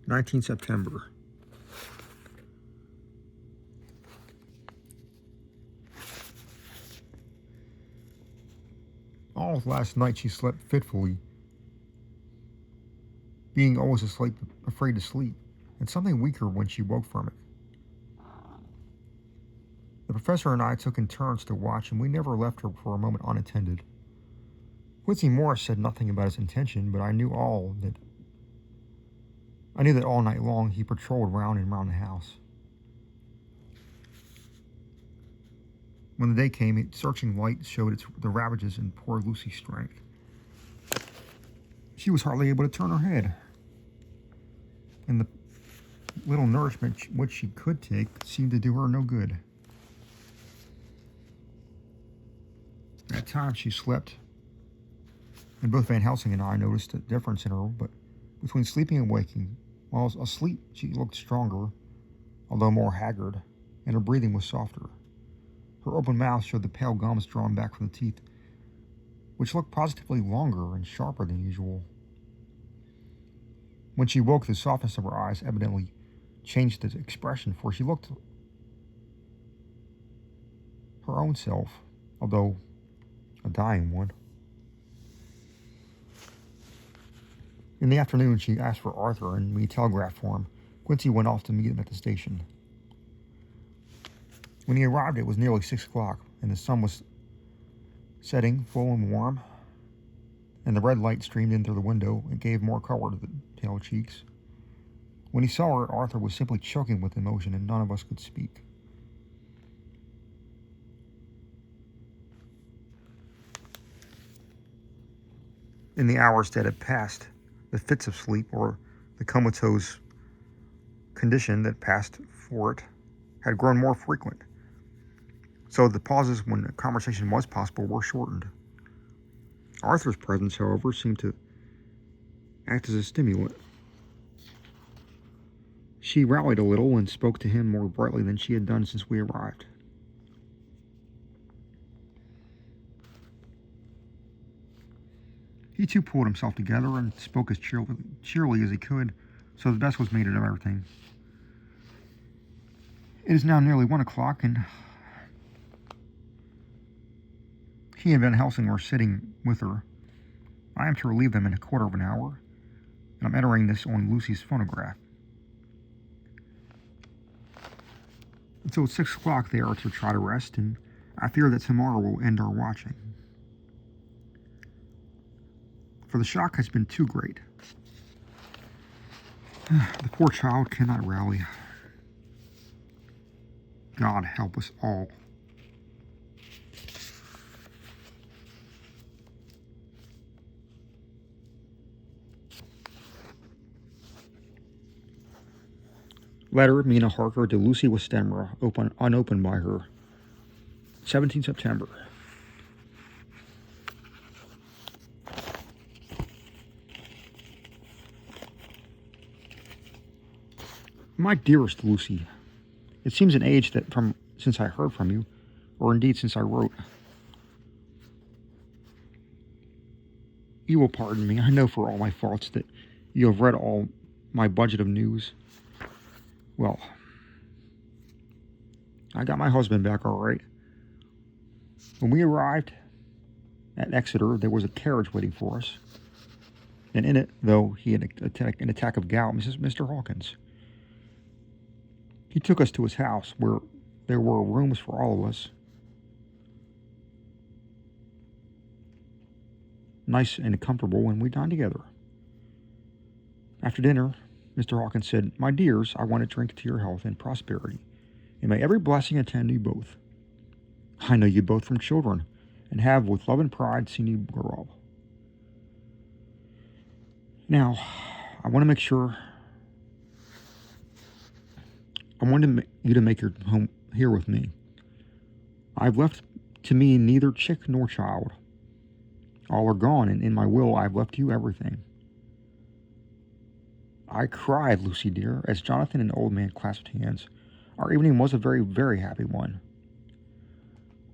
19th September. All of last night she slept fitfully, being always asleep, afraid to sleep, and something weaker when she woke from it. The professor and I took in turns to watch, and we never left her for a moment unattended. Quincy Morris said nothing about his intention, but I knew that all night long he patrolled round and round the house. When the day came, its searching light showed the ravages in poor Lucy's strength. She was hardly able to turn her head, and the little nourishment which she could take seemed to do her no good. At times she slept, and both Van Helsing and I noticed a difference in her, but between sleeping and waking, while asleep she looked stronger, although more haggard, and her breathing was softer. Her open mouth showed the pale gums drawn back from the teeth, which looked positively longer and sharper than usual. When she woke, the softness of her eyes evidently changed its expression, for she looked her own self, although a dying one. In the afternoon, she asked for Arthur, and we telegraphed for him. Quincy went off to meet him at the station. When he arrived, it was nearly 6 o'clock, and the sun was setting full and warm, and the red light streamed in through the window and gave more color to the pale cheeks. When he saw her, Arthur was simply choking with emotion, and none of us could speak. In the hours that had passed, the fits of sleep, or the comatose condition that passed for it, had grown more frequent, so the pauses when a conversation was possible were shortened. Arthur's presence, however, seemed to act as a stimulant. She rallied a little and spoke to him more brightly than she had done since we arrived. He too pulled himself together and spoke as cheerily as he could, so the best was made of everything. It is now nearly 1 o'clock, and he and Van Helsing are sitting with her. I am to relieve them in a quarter of an hour, and I'm entering this on Lucy's phonograph. Until 6 o'clock they are to try to rest, and I fear that tomorrow will end our watching. For the shock has been too great. The poor child cannot rally. God help us all. Letter, Mina Harker to Lucy Westemra, unopened by her. 17 September. My dearest Lucy, it seems an age since I heard from you, or indeed since I wrote. You will pardon me. I know for all my faults that you have read all my budget of news. Well, I got my husband back all right. When we arrived at Exeter, there was a carriage waiting for us. And in it, though he had an attack of gout, Mr. Hawkins. He took us to his house, where there were rooms for all of us. Nice and comfortable, and we dined together. After dinner, Mr. Hawkins said, "My dears, I want to drink to your health and prosperity, and may every blessing attend you both. I know you both from children, and have with love and pride seen you grow up. Now, I want you to make your home here with me. I've left to me neither chick nor child. All are gone, and in my will I've left you everything." I cried, Lucy dear, as Jonathan and the old man clasped hands. Our evening was a very, very happy one.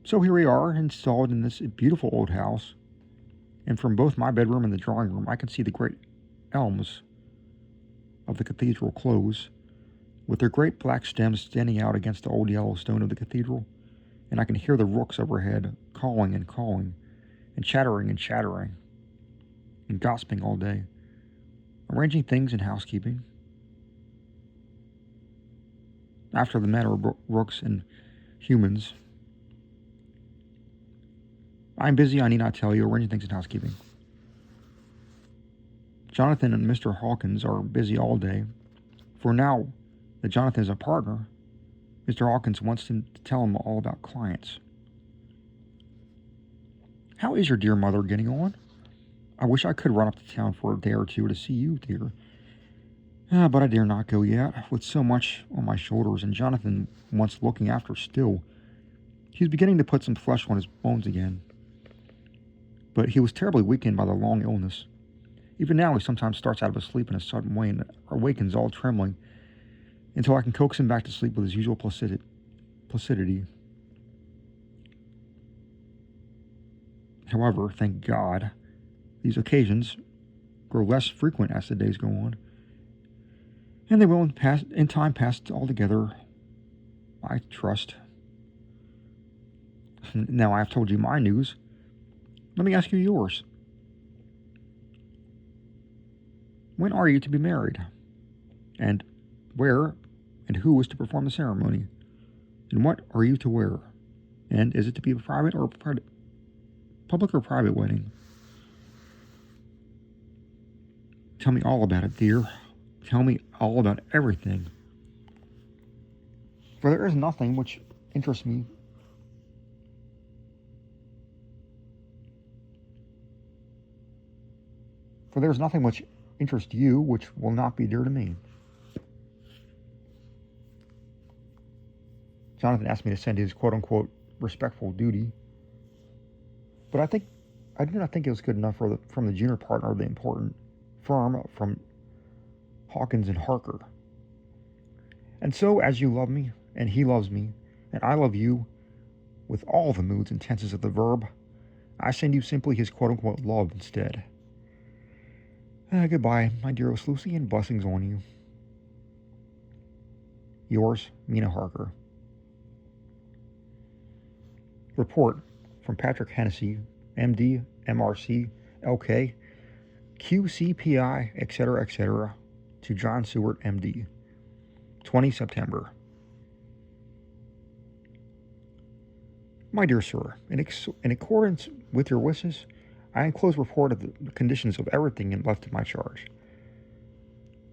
So here we are, installed in this beautiful old house, and from both my bedroom and the drawing room I can see the great elms of the cathedral close, with their great black stems standing out against the old yellow stone of the cathedral, and I can hear the rooks overhead calling and calling, and chattering, and gossiping all day, arranging things in housekeeping. After the manner of rooks and humans, I'm busy, I need not tell you, arranging things in housekeeping. Jonathan and Mr. Hawkins are busy all day, for now that Jonathan is a partner, Mr. Hawkins wants him to tell him all about clients. How is your dear mother getting on? I wish I could run up to town for a day or two to see you, dear. But I dare not go yet, with so much on my shoulders, and Jonathan wants looking after still. He's beginning to put some flesh on his bones again. But he was terribly weakened by the long illness. Even now he sometimes starts out of his sleep in a sudden way and awakens all trembling, until I can coax him back to sleep with his usual placidity. However, thank God, these occasions grow less frequent as the days go on, and they will in time pass altogether, I trust. Now I have told you my news. Let me ask you yours. When are you to be married? And where and who is to perform the ceremony? And what are you to wear? And is it to be a public or private wedding? Tell me all about it, dear. Tell me all about everything. For there is nothing which interests me For there is nothing which interests you which will not be dear to me. Jonathan asked me to send his quote-unquote respectful duty, but I do not think it was good enough from the junior partner of the important firm from Hawkins and Harker. And so, as you love me, and he loves me, and I love you, with all the moods and tenses of the verb, I send you simply his quote-unquote love instead. Goodbye, my dearest Lucy, and blessings on you. Yours, Mina Harker. Report from Patrick Hennessy, MD, MRC, LK, QCPI, etc., to John Seward, MD. 20 September. My dear sir, in accordance with your wishes, I enclose report of the conditions of everything left to my charge.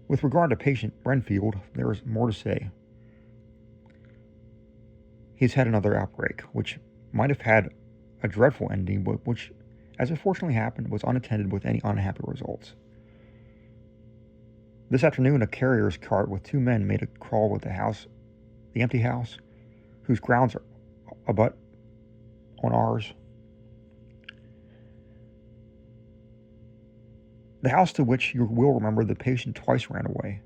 With regard to patient Renfield, there is more to say. He's had another outbreak, which might have had a dreadful ending, but which, as it fortunately happened, was unattended with any unhappy results. This afternoon, a carrier's cart with two men made a crawl with the empty house, whose grounds are abut on ours. The house to which you will remember the patient twice ran away.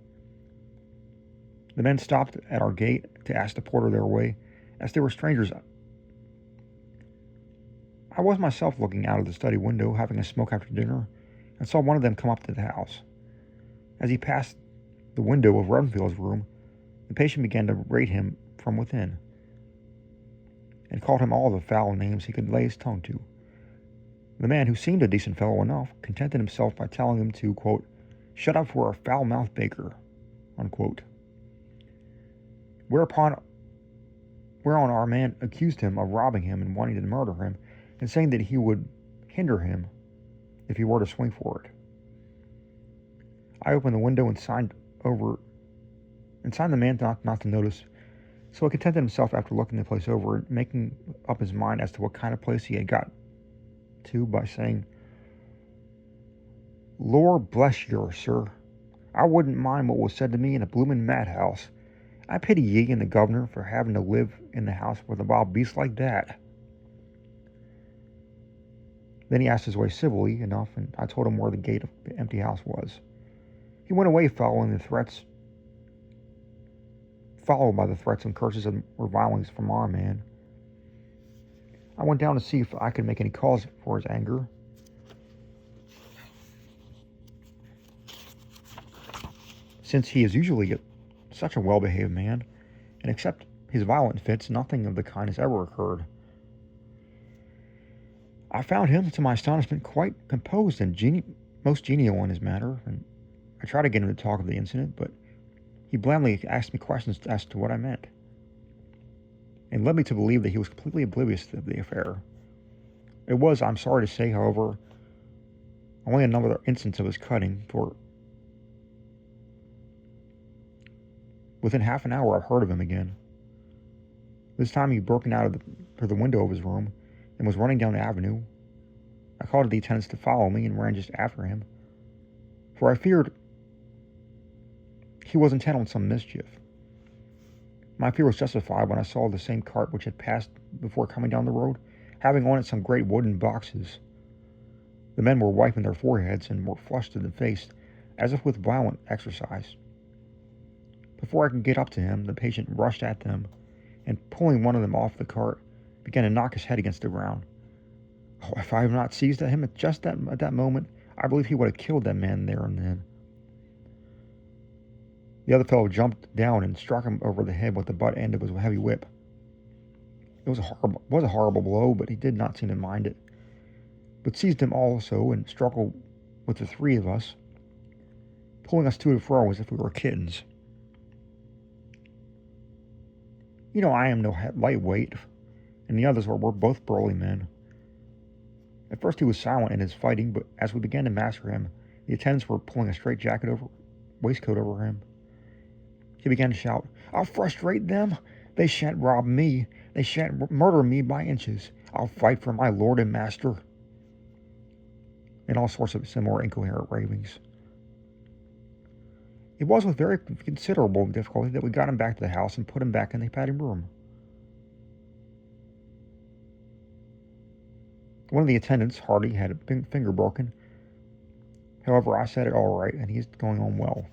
The men stopped at our gate to ask the porter their way, as they were strangers. I was myself looking out of the study window, having a smoke after dinner, and saw one of them come up to the house. As he passed the window of Renfield's room, the patient began to rate him from within, and called him all the foul names he could lay his tongue to. The man, who seemed a decent fellow enough, contented himself by telling him to, quote, shut up for a foul-mouthed baker, unquote. Whereon our man accused him of robbing him and wanting to murder him, and saying that he would hinder him if he were to swing for it. I opened the window and signed the man not to notice, so he contented himself, after looking the place over and making up his mind as to what kind of place he had got to, by saying, Lord bless you, sir, I wouldn't mind what was said to me in a bloomin' madhouse. I pity ye and the governor for having to live in the house with a wild beast like that. Then he asked his way civilly enough, and I told him where the gate of the empty house was. He went away followed by the threats and curses and revilings from our man. I went down to see if I could make any cause for his anger. since he is usually such a well-behaved man, and except his violent fits, nothing of the kind has ever occurred. I found him, to my astonishment, quite composed and most genial in his manner, and I tried to get him to talk of the incident, but he blandly asked me questions as to what I meant, and led me to believe that he was completely oblivious of the affair. It was, I'm sorry to say, however, only another instance of his cutting, for within half an hour I heard of him again. This time he had broken out through the window of his room and was running down the avenue. I called to the attendants to follow me and ran just after him, for I feared he was intent on some mischief. My fear was justified when I saw the same cart which had passed before coming down the road, having on it some great wooden boxes. The men were wiping their foreheads and were flushed to the face, as if with violent exercise. Before I could get up to him, the patient rushed at them, and pulling one of them off the cart, began to knock his head against the ground. Oh, if I had not seized at him at that moment, I believe he would have killed that man there and then. The other fellow jumped down and struck him over the head with the butt end of his heavy whip. It was a horrible blow, but he did not seem to mind it, but seized him also and struggled with the three of us, pulling us to and fro as if we were kittens. You know, I am no lightweight, and the others were both burly men. At first he was silent in his fighting, but as we began to master him, the attendants were pulling a straight waistcoat over him. He began to shout, "I'll frustrate them! They shan't rob me! They shan't murder me by inches! I'll fight for my lord and master!" And all sorts of similar incoherent ravings. It was with very considerable difficulty that we got him back to the house and put him back in the padded room. One of the attendants, Hardy, had a finger broken. However, I set it all right, and he's going on well.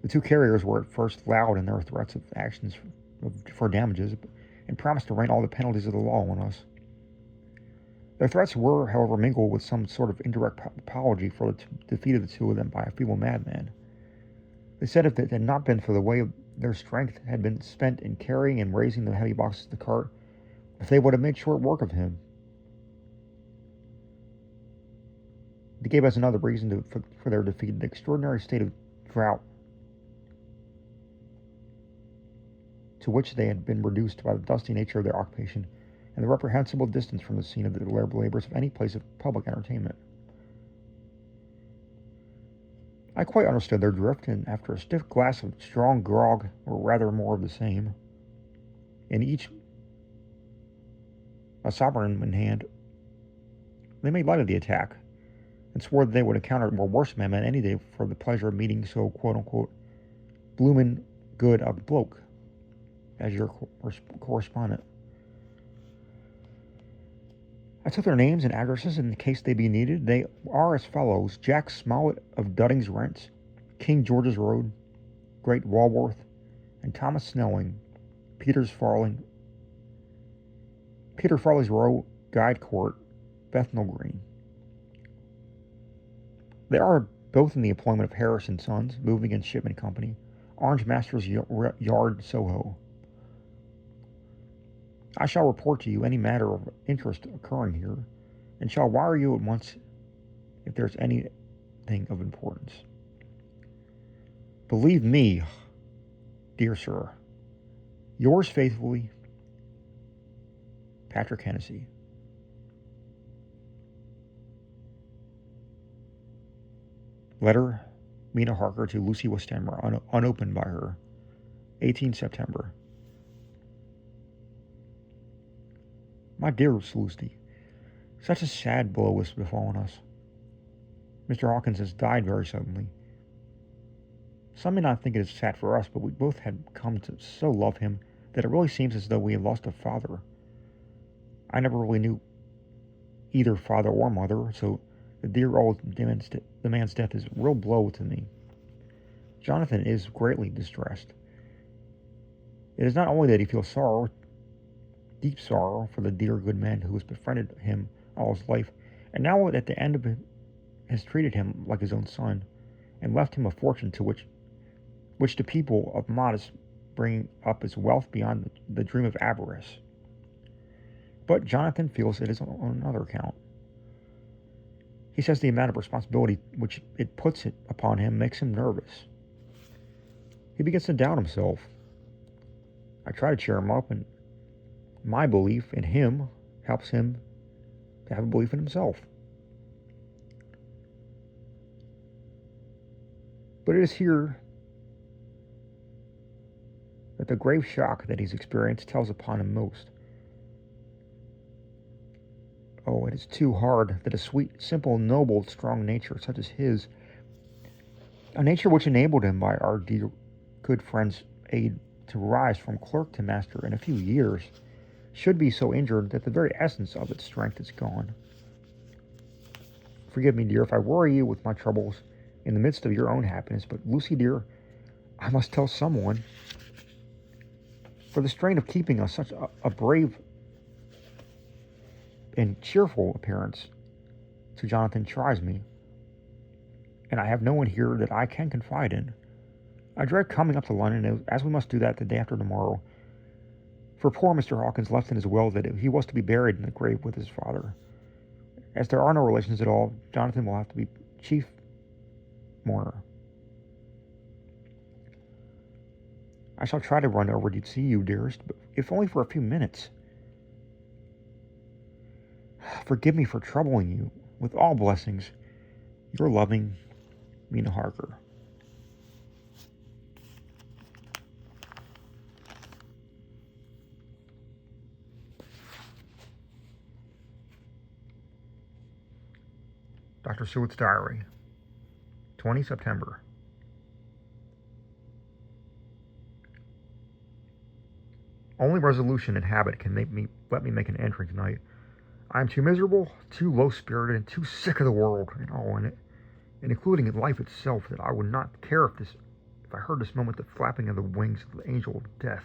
The two carriers were at first loud in their threats of actions for damages, and promised to rain all the penalties of the law on us. Their threats were, however, mingled with some sort of indirect apology for the defeat of the two of them by a feeble madman. They said if it had not been for the way their strength had been spent in carrying and raising the heavy boxes of the cart, if they would have made short work of him. They gave us another reason for their defeat: the extraordinary state of drought to which they had been reduced by the dusty nature of their occupation, and the reprehensible distance from the scene of the labors of any place of public entertainment. I quite understood their drift, and after a stiff glass of strong grog, or rather more of the same, and each a sovereign in hand, they made light of the attack, and swore that they would encounter more worse men any day for the pleasure of meeting so quote-unquote bloomin' good a bloke as your correspondent. I took their names and addresses in case they be needed. They are as follows: Jack Smollett of Dudding's Rents, King George's Road, Great Walworth, and Thomas Snelling, Peter Farley's Row, Guide Court, Bethnal Green. They are both in the employment of Harris & Sons, Moving and Shipment Company, Orange Masters Yard, Soho. I shall report to you any matter of interest occurring here, and shall wire you at once if there is anything of importance. Believe me, dear sir, yours faithfully, Patrick Hennessy. Letter, Mina Harker to Lucy Westenra, unopened by her, 18 September. My dear Lucy, such a sad blow has befallen us. Mr. Hawkins has died very suddenly. Some may not think it is sad for us, but we both had come to so love him that it really seems as though we had lost a father. I never really knew either father or mother, so the dear old man's death is a real blow to me. Jonathan is greatly distressed. It is not only that he feels sorrow, deep sorrow, for the dear good man who has befriended him all his life, and now at the end of it has treated him like his own son, and left him a fortune to which the people of modest bring up as wealth beyond the dream of avarice. But Jonathan feels it is on another account. He says the amount of responsibility which it puts upon him makes him nervous. He begins to doubt himself. I try to cheer him up, and my belief in him helps him to have a belief in himself. But it is here that the grave shock that he's experienced tells upon him most. Oh, it is too hard that a sweet, simple, noble, strong nature such as his, a nature which enabled him by our dear good friend's aid to rise from clerk to master in a few years, should be so injured that the very essence of its strength is gone. Forgive me, dear, if I worry you with my troubles in the midst of your own happiness, but Lucy, dear, I must tell someone. For the strain of keeping us such a brave and cheerful appearance to Jonathan tries me, and I have no one here that I can confide in. I dread coming up to London, as we must do that the day after tomorrow, for poor Mr. Hawkins left in his will that he was to be buried in the grave with his father. As there are no relations at all, Jonathan will have to be chief mourner. I shall try to run over to see you, dearest, but if only for a few minutes. Forgive me for troubling you. With all blessings, your loving Mina Harker. Dr. Sewett's Diary, 20 September. Only resolution and habit can let me make an entry tonight. I am too miserable, too low-spirited, and too sick of the world and all in it, and including in life itself, that I would not care if I heard this moment the flapping of the wings of the angel of death.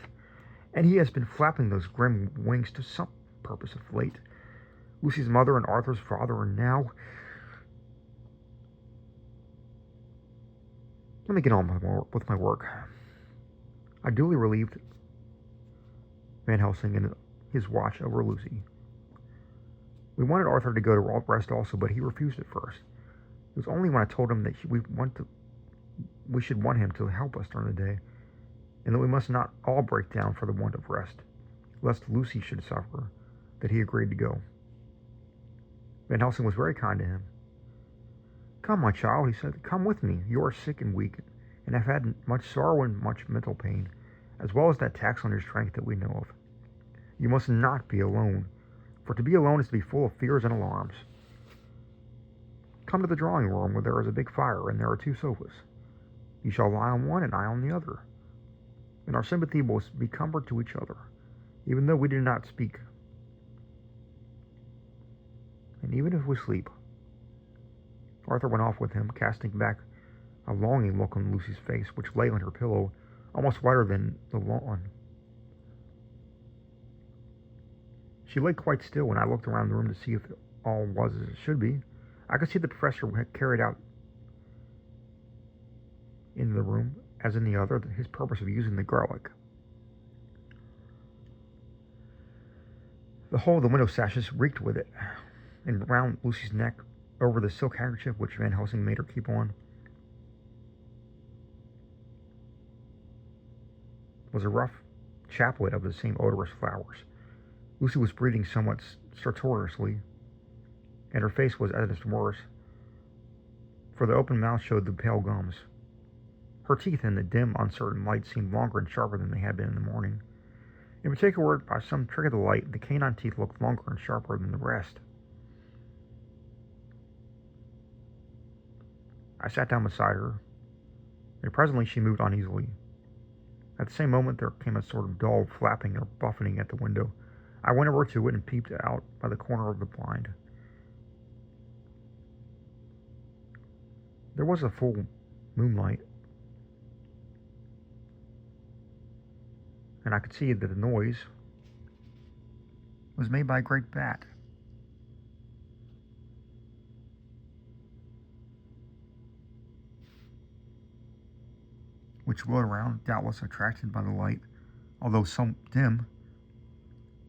And he has been flapping those grim wings to some purpose of late. Lucy's mother and Arthur's father, and now... Let me get on with my work. I duly relieved Van Helsing in his watch over Lucy. We wanted Arthur to go to rest also, but he refused at first. It was only when I told him that we should want him to help us during the day, and that we must not all break down for the want of rest, lest Lucy should suffer, that he agreed to go. Van Helsing was very kind to him. Come, my child, he said, come with me. You are sick and weak, and have had much sorrow and much mental pain, as well as that tax on your strength that we know of. You must not be alone, for to be alone is to be full of fears and alarms. Come to the drawing room, where there is a big fire, and there are 2 sofas. You shall lie on one, and I on the other, and our sympathy will be comfort to each other, even though we do not speak, and even if we sleep. Arthur went off with him, casting back a longing look on Lucy's face, which lay on her pillow, almost whiter than the lawn. She lay quite still when I looked around the room to see if all was as it should be. I could see the professor had carried out in the room, as in the other, his purpose of using the garlic. The whole of the window sashes reeked with it, and round Lucy's neck, over the silk handkerchief which Van Helsing made her keep on, was a rough chaplet of the same odorous flowers. Lucy was breathing somewhat stertorously, and her face was at its worst, for the open mouth showed the pale gums. Her teeth in the dim, uncertain light seemed longer and sharper than they had been in the morning. In particular, by some trick of the light, the canine teeth looked longer and sharper than the rest. I sat down beside her, and presently she moved uneasily. At the same moment there came a sort of dull flapping or buffeting at the window. I went over to it and peeped out by the corner of the blind. There was a full moonlight, and I could see that the noise was made by a great bat. which glowed around, doubtless attracted by the light, although so dim,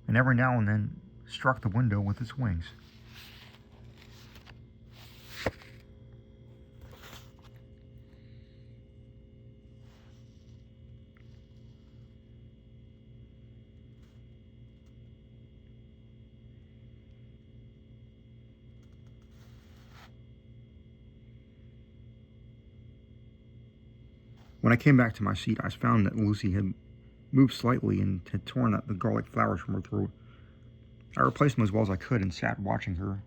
and every now and then struck the window with its wings. When I came back to my seat, I found that Lucy had moved slightly and had torn out the garlic flowers from her throat. I replaced them as well as I could and sat watching her.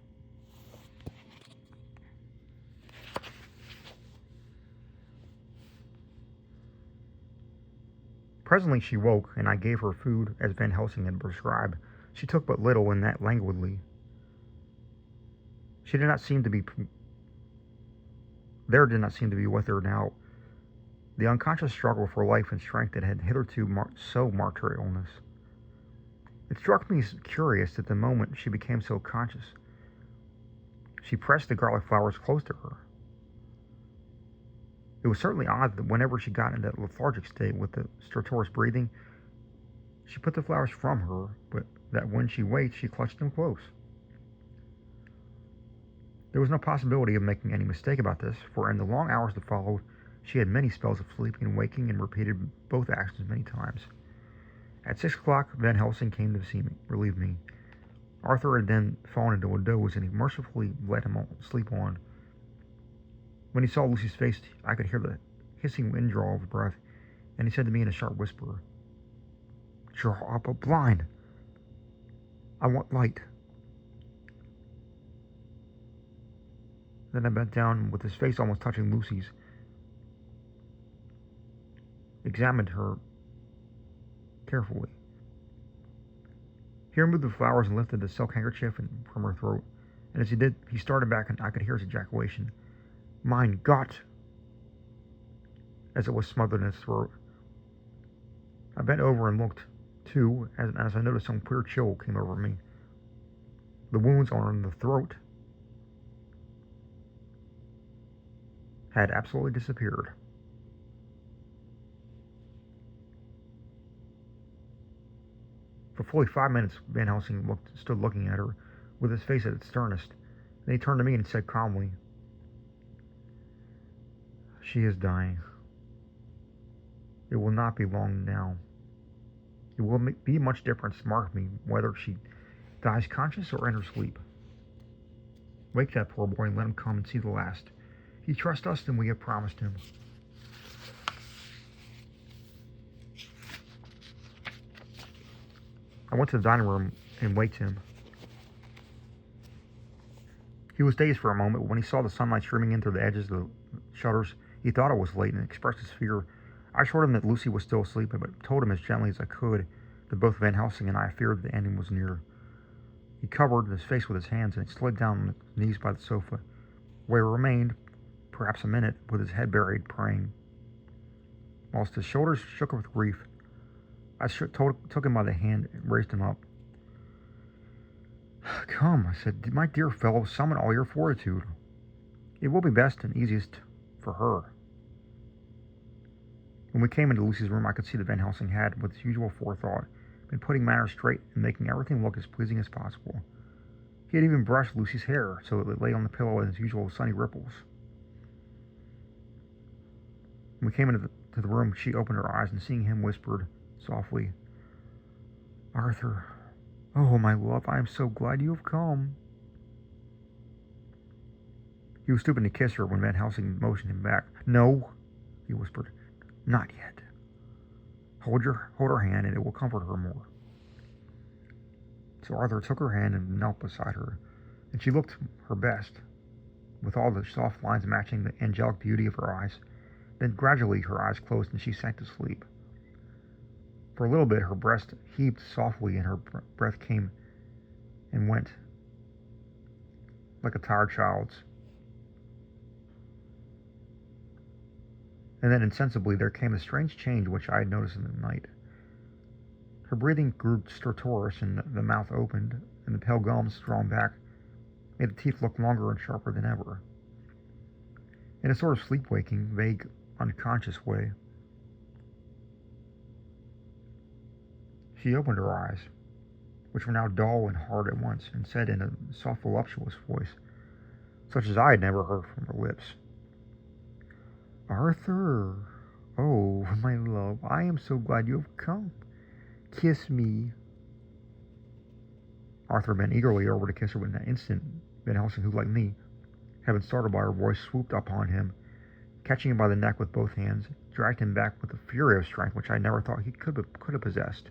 Presently she woke, and I gave her food as Van Helsing had prescribed. She took but little, and that languidly. She did not seem to be... There did not seem to be with her now the unconscious struggle for life and strength that had hitherto so marked her illness. It struck me as curious that the moment she became so conscious, she pressed the garlic flowers close to her. It was certainly odd that whenever she got in that lethargic state with the stertorous breathing, she put the flowers from her, but that when she waked, she clutched them close. There was no possibility of making any mistake about this, for in the long hours that followed, she had many spells of sleeping and waking and repeated both actions many times. At 6 o'clock, Van Helsing came to see me, relieve me. Arthur had then fallen into a doze, and he mercifully let him sleep on. When he saw Lucy's face, I could hear the hissing winddraw of her breath, and he said to me in a sharp whisper, "Draw up a blind. I want light." Then I bent down, with his face almost touching Lucy's, examined her carefully. He removed the flowers and lifted the silk handkerchief from her throat, and as he did, he started back, and I could hear his ejaculation, "Mein Gott!" as it was smothered in his throat. I bent over and looked, too, as I noticed some queer chill came over me. The wounds on the throat had absolutely disappeared. For fully 5 minutes, Van Helsing stood looking at her, with his face at its sternest. Then he turned to me and said calmly, "She is dying. It will not be long now. It will be much difference, mark me, whether she dies conscious or in her sleep. Wake that poor boy and let him come and see the last. He trusts us than we have promised him." I went to the dining room and waked him. He was dazed for a moment, but when he saw the sunlight streaming in through the edges of the shutters, he thought it was late and expressed his fear. I assured him that Lucy was still asleep, but told him as gently as I could that both Van Helsing and I feared the ending was near. He covered his face with his hands and slid down on his knees by the sofa, where he remained, perhaps a minute, with his head buried, praying. Whilst his shoulders shook with grief, I took him by the hand and raised him up. "Come," I said, "my dear fellow, summon all your fortitude. It will be best and easiest for her." When we came into Lucy's room, I could see that Van Helsing had, with his usual forethought, been putting matters straight and making everything look as pleasing as possible. He had even brushed Lucy's hair so that it lay on the pillow in its usual sunny ripples. When we came into the room, she opened her eyes and, seeing him, whispered softly, "Arthur, oh, my love, I am so glad you have come." He was stooping to kiss her when Van Helsing motioned him back. "No," he whispered, "not yet. Hold her hand, and it will comfort her more." So Arthur took her hand and knelt beside her, and she looked her best, with all the soft lines matching the angelic beauty of her eyes. Then gradually her eyes closed and she sank to sleep. For a little bit her breast heaved softly and her breath came and went like a tired child's. And then insensibly there came a strange change which I had noticed in the night. Her breathing grew stertorous, and the mouth opened, and the pale gums, drawn back, made the teeth look longer and sharper than ever. In a sort of sleep-waking, vague, unconscious way, She opened her eyes, which were now dull and hard at once, and said in a soft, voluptuous voice, such as I had never heard from her lips, "Arthur, oh, my love, I am so glad you have come. Kiss me." Arthur bent eagerly over to kiss her, but in an instant, Van Helsing, who, like me, had been startled by her voice, swooped upon him, catching him by the neck with both hands, dragged him back with a fury of strength which I never thought he could have possessed,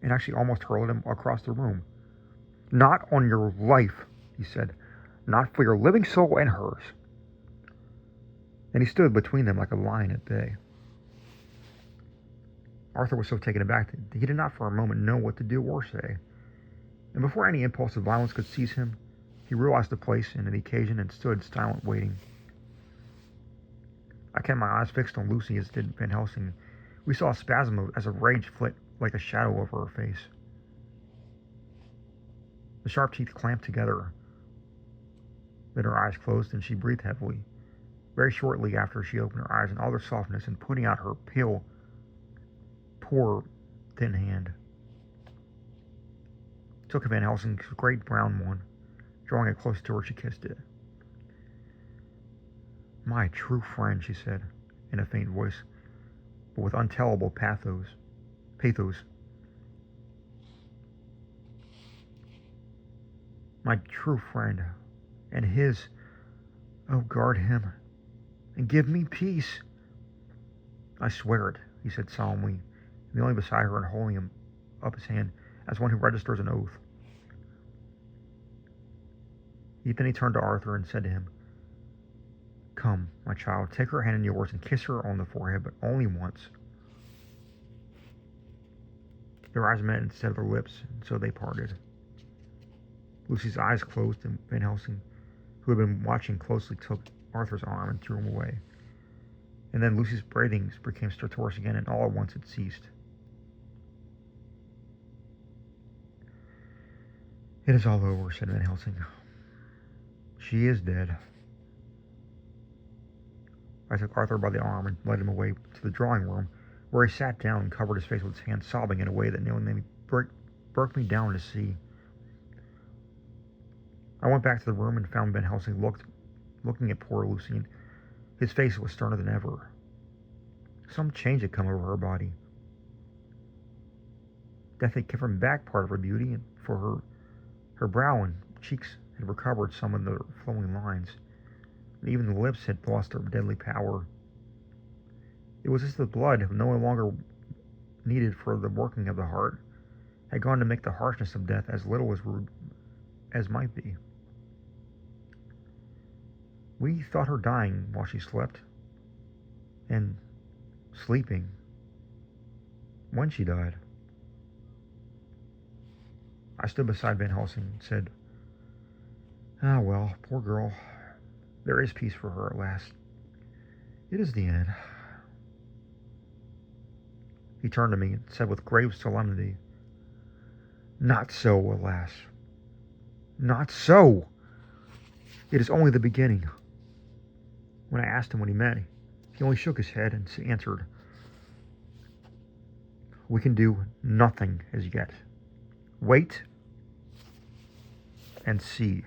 and actually almost hurled him across the room. "Not on your life," he said. "Not for your living soul and hers." And he stood between them like a lion at bay. Arthur was so taken aback that he did not for a moment know what to do or say, and before any impulse of violence could seize him, he realized the place and the occasion and stood silent, waiting. I kept my eyes fixed on Lucy, as did Van Helsing. We saw a spasm as of rage flit like a shadow over her face. The sharp teeth clamped together. Then her eyes closed and she breathed heavily. Very shortly after, she opened her eyes in all their softness and putting out her pale, poor, thin hand, took Van Helsing's great brown one. Drawing it close to her, she kissed it. "My true friend," she said, in a faint voice, but with untellable pathos. "My true friend, and his. Oh, guard him, and give me peace." "I swear it," he said solemnly, kneeling beside her and holding him up his hand as one who registers an oath. Then he turned to Arthur and said to him, "Come, my child, take her hand in yours and kiss her on the forehead, but only once." Their eyes met instead of their lips, and so they parted. Lucy's eyes closed, and Van Helsing, who had been watching closely, took Arthur's arm and threw him away. And then Lucy's breathings became stertorous again, and all at once it ceased. "It is all over," said Van Helsing. "She is dead." I took Arthur by the arm and led him away to the drawing room, where he sat down and covered his face with his hands, sobbing in a way that nearly made me broke me down to see. I went back to the room and found Van Helsing looking at poor Lucy, and his face was sterner than ever. Some change had come over her body. Death had given back part of her beauty, and for her brow and cheeks had recovered some of their flowing lines, and even the lips had lost their deadly power. It was as if the blood, no longer needed for the working of the heart, had gone to make the harshness of death as little as might be. We thought her dying while she slept, and sleeping when she died. I stood beside Van Helsing and said, "Ah, well, poor girl. There is peace for her at last. It is the end." He turned to me and said with grave solemnity, "Not so, alas. Not so. It is only the beginning." When I asked him what he meant, he only shook his head and answered, "We can do nothing as yet. Wait and see."